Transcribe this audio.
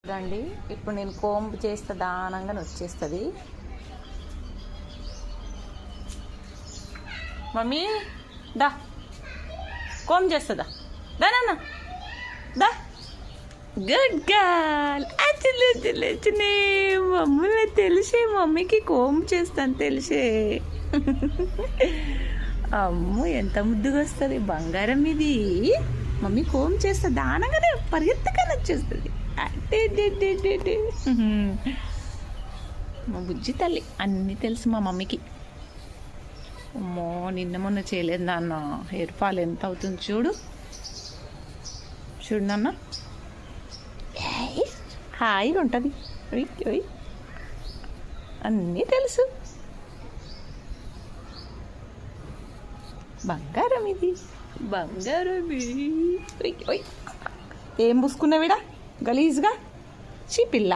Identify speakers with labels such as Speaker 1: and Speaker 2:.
Speaker 1: చూడండి, ఇప్పుడు నేను కోంబు చేస్తే దానంగా వచ్చేస్తుంది. మమ్మీ దా కోంబు చేస్తుందా? దానన్నా దా. Good girl. అచ్చలే మమ్మల్ని తెలిసే, మమ్మీకి కోంబు చేస్తాను తెలిసే. అమ్మో ఎంత ముద్దుగా వస్తుంది, బంగారం ఇది. మమ్మీ కోంబు చేస్తా దానంగానే పరిగెత్తగానే వచ్చేస్తుంది. అంటే మా బుజ్జి తల్లి అన్నీ తెలుసు మా మమ్మీకి. అమ్మో నిన్న మొన్న చేయలేదు నాన్న. హెయిర్ ఫాల్ ఎంత అవుతుంది చూడు చూడు నాన్న. హాయిగా ఉంటుంది. అన్నీ తెలుసు. బంగారం ఇది, బంగారం. ఏం పూసుకున్నావిడా గలీజ్గా? చీ పిల్ల.